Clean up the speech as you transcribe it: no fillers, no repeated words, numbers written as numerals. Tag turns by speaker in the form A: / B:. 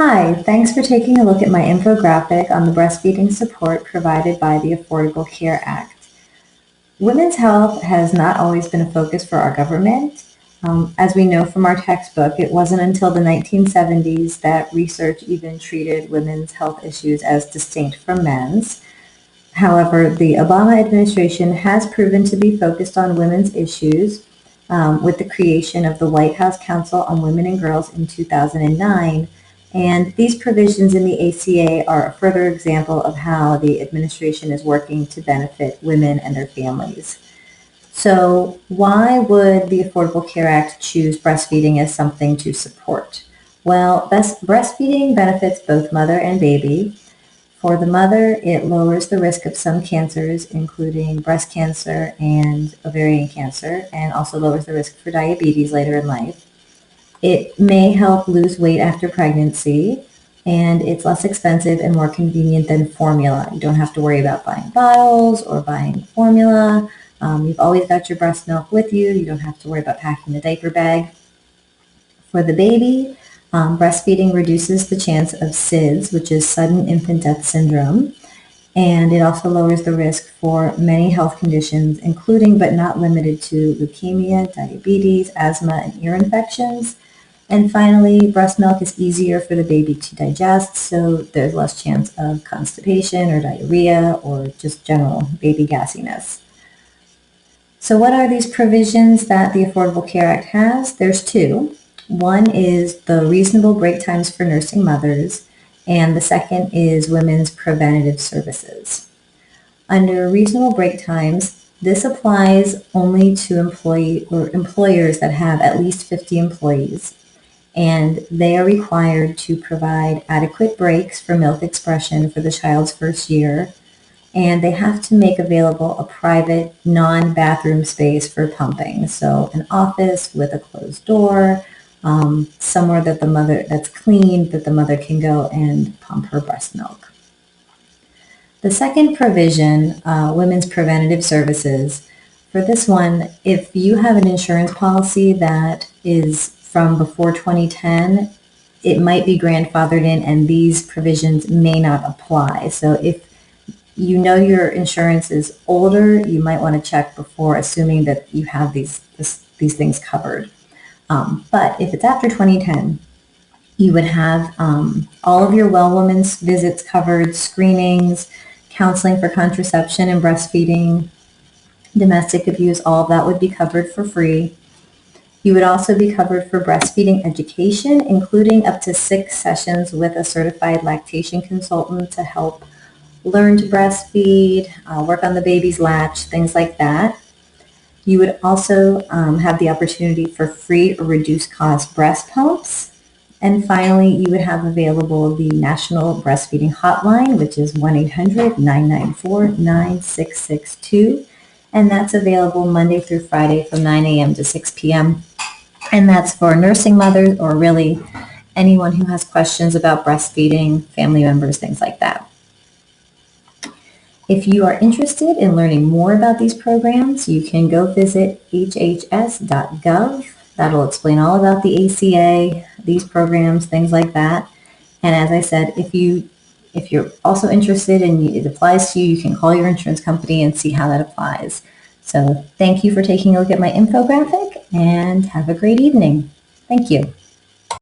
A: Hi, thanks for taking a look at my infographic on the breastfeeding support provided by the Affordable Care Act. Women's health has not always been a focus for our government. As we know from our textbook, it wasn't until the 1970s that research even treated women's health issues as distinct from men's. However, the Obama administration has proven to be focused on women's issues with the creation of the White House Council on Women and Girls in 2009. And these provisions in the ACA are a further example of how the administration is working to benefit women and their families. So why would the Affordable Care Act choose breastfeeding as something to support? Well, breastfeeding benefits both mother and baby. For the mother, it lowers the risk of some cancers, including breast cancer and ovarian cancer, and also lowers the risk for diabetes later in life. It may help lose weight after pregnancy, and it's less expensive and more convenient than formula. You don't have to worry about buying bottles or buying formula. You've always got your breast milk with you. You don't have to worry about packing the diaper bag. For the baby, breastfeeding reduces the chance of SIDS, which is sudden infant death syndrome, and it also lowers the risk for many health conditions, including but not limited to leukemia, diabetes, asthma, and ear infections. And finally, breast milk is easier for the baby to digest, so there's less chance of constipation or diarrhea or just general baby gassiness. So what are these provisions that the Affordable Care Act has? There's two. One is the reasonable break times for nursing mothers, and the second is women's preventative services. Under reasonable break times, this applies only to employers that have at least 50 employees, and they are required to provide adequate breaks for milk expression for the child's first year, and they have to make available a private non-bathroom space for pumping, so an office with a closed door, somewhere that the mother that's clean, that the mother can go and pump her breast milk. The second provision, women's preventative services, for this one, if you have an insurance policy that is from before 2010, it might be grandfathered in and these provisions may not apply. So if you know your insurance is older, you might want to check before assuming that you have these things covered. But if it's after 2010, you would have all of your well women's visits covered, screenings, counseling for contraception and breastfeeding, domestic abuse, all of that would be covered for free. You would also be covered for breastfeeding education, including up to 6 sessions with a certified lactation consultant to help learn to breastfeed, work on the baby's latch, things like that. You would also have the opportunity for free or reduced cost breast pumps. And finally, you would have available the National Breastfeeding Hotline, which is 1-800-994-9662. And that's available Monday through Friday from 9 a.m. to 6 p.m. And that's for nursing mothers or really anyone who has questions about breastfeeding, family members, things like that. If you are interested in learning more about these programs, you can go visit hhs.gov. That'll explain all about the ACA, these programs, things like that. And as I said, if you're also interested and it applies to you, you can call your insurance company and see how that applies. So thank you for taking a look at my infographic and have a great evening. Thank you.